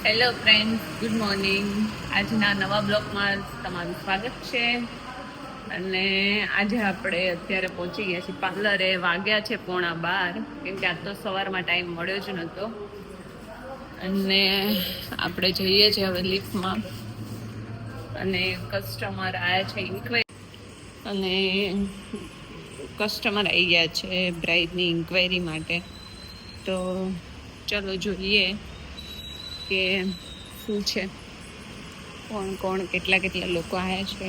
Hello friends, good morning. આજના નવા બ્લોગમાં તમારું સ્વાગત છે. અને આજે આપણે અત્યારે પહોંચી ગયા છીએ પાર્લરે. વાગ્યા છે 11:15, કેમ કે આજ તો સવારમાં ટાઈમ મળ્યો જ નહોતો. અને આપણે જઈએ છીએ હવે લિફ્ટમાં. અને કસ્ટમર આવ્યા છે ઇન્ક્વાયરી, અને કસ્ટમર આવી ગયા છે બ્રાઇડની ઇન્ક્વાયરી માટે. તો ચલો જોઈએ કે શું છે, કોણ કોણ કેટલા લોકો આવ્યા છે.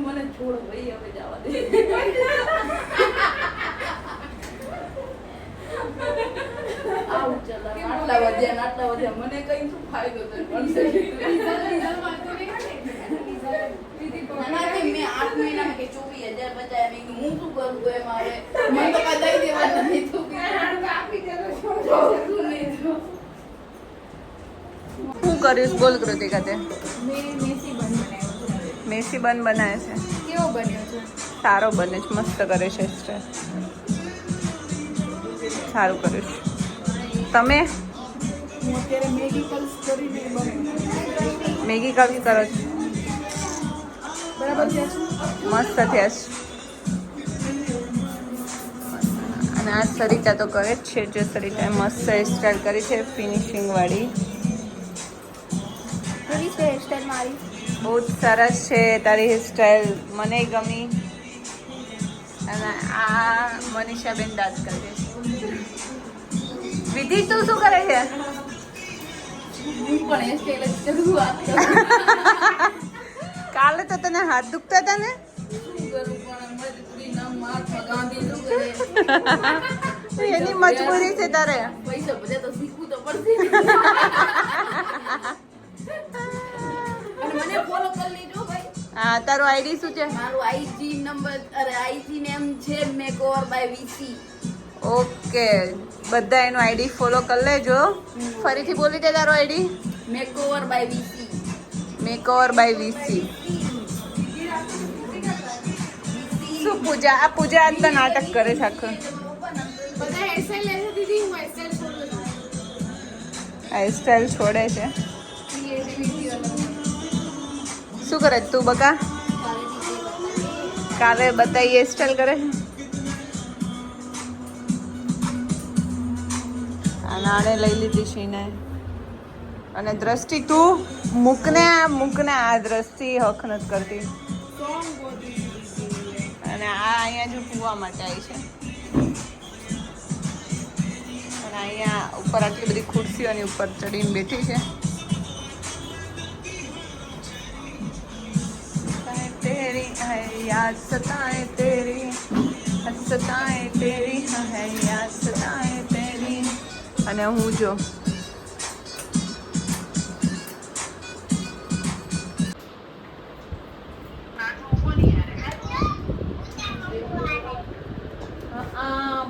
મને છોડો ભાઈ, હવે જવા દે. આટલા વધ્યા મને કઈ શું ફાયદો થયો? મેં 8 મહિનામાં કે 24,000 બચાવ્યા. મેં હું શું કરું? તો એમાં હવે મને તો કઈ દઈ દેવા નહીં. શું કર્યું બોલ કૃતિકા? તે મેં મેસી બન બનાવ્યો છે. મેસી બન બનાવે છે. કેવો બન્યો છે? સારો બને છે, મસ્ત કરે છે સ્ટાઈલ. સારું કર્યું છે. તમે હું અત્યારે મેગી કલ્સ કરીને બનાવ્યું. મેગી કલ્સ કરો છો? બરાબર છે. મસ્ત થયા છે. અને આ સરિતા તો કરે જ છે. જો સરિતાએ મસ્ત હેરસ્ટાઈલ કરી છે, ફિનિશિંગ વાળી. કેવી છે હેરસ્ટાઈલ મારી? બહુ જ સરસ છે તારી હેરસ્ટાઈલ, મને ગમી. અને આ મનીષાબેન દાંત કરે છે. વિધિ તું શું કરે છે? હું પણ હેરસ્ટાઈલ જ કરું. વાત કરું. કાલે તો તને હાથ દુખતા હતા ને? શું કરું પણ મજબૂરી ના માથા ગાંધી શું કરે? એની મજબૂરી છે તારે. પૈસા બધે તો શીખવું તો પડશે. અને મને ફોલો કરી લેજો ભાઈ. હા, તારું આઈડી શું છે? મારું આઈજી નંબર આઈજી નેમ છે મેકઓવર બાય વીસી. ઓકે, બધા એનું આઈડી ફોલો કરી લેજો. ફરીથી બોલી દે તારો ID. Makeover by VC. Makeover by VC. શું પૂજા? આ પૂજા આજ તો નાટક કરે છે આખું. બધા હેરસ્ટાઈલ લેશે દીદી, હું હેરસ્ટાઈલ છોડું છું. હેરસ્ટાઈલ છોડે છે. શું કરે તું બકા? કાલે બતાવી હેરસ્ટાઈલ કરે છે. આને લઈ લીધી છે ને. અને દ્રષ્ટિ તું મૂકને આ દ્રષ્ટિ હક નથી કરતી. અને આ અહીંયા જો કૂવા માટે આવી છે. અને અહીંયા ઉપર આટલી બધી ખુરશીઓની ઉપર ચડીને બેઠી છે. તેરી હૈ યાદ સતાએ તેરી, સતાએ તેરી હૈ યાદ સતાએ તેરી. અને હું જો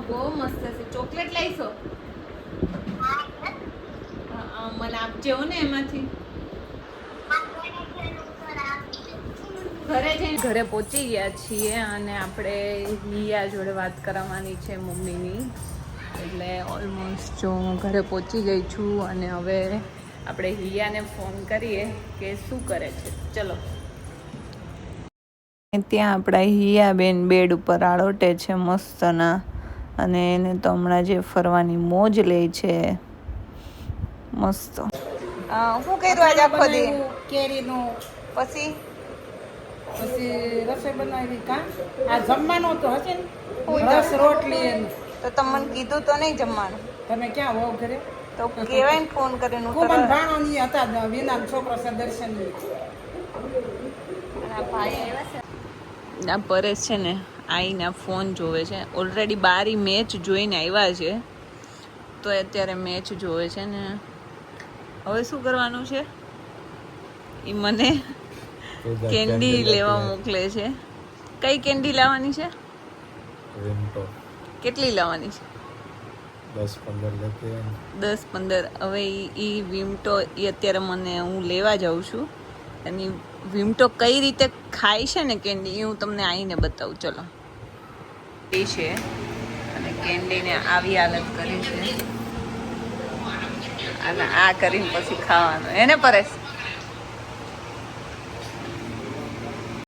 બહુ મસ્ત છે. ચોકલેટ લાવીશો? મને આપજે હો ને એમાંથી. ઘરે પહોંચી ગયા છીએ અને આપણે હિયા જોડે વાત કરાવવાની છે મમ્મીની. એટલે ઓલમોસ્ટ જો હું ઘરે પહોંચી ગઈ છું. અને હવે આપણે હિયાને ફોન કરીએ કે શું કરે છે. ચલો. ત્યાં આપણા હિયાબેન બેડ ઉપર આળોટે છે મસ્તના. અને એને તો હમણાં જે ફરવાની મોજ લે છે મસ્ત. શું કર્યું આજે આખો દી? કેરીનું પછી રસોઈ બનાવી. કા આ જમવાનું તો હશે ને? રસ રોટલી. તો તમે મને કીધું તો નહીં જમવાનું? તમે ક્યાં હોવ ઘરે? તો કેવાય ને ફોન કરીને. ભાણો હતા વિના છોકરો છે દર્શન. ભાઈ આવ્યા છે. આ પરેશ છે ને આઈને ફોન જોવે છે. ઓલરેડી બારી મેચ જોઈને આવ્યા છે, તો અત્યારે મેચ જોવે છે ને. હવે શું કરવાનું છે એ મને કેન્ડી લેવા મોકલે છે. કઈ કેન્ડી લાવવાની છે? કેટલી લાવવાની છે? 10-15 લેતે हैं 10-15 હવે એ વિમટો એ અત્યારે મને હું લેવા જાઉં છું અને વિમટો કઈ રીતે ખાય છે ને કેન્ડી એ હું તમને આવીને બતાવું. ચલો એ છે અને કેન્ડીને આવી હાલત કરી છે અને આ કરીને પછી ખાવાનું એને પરેશ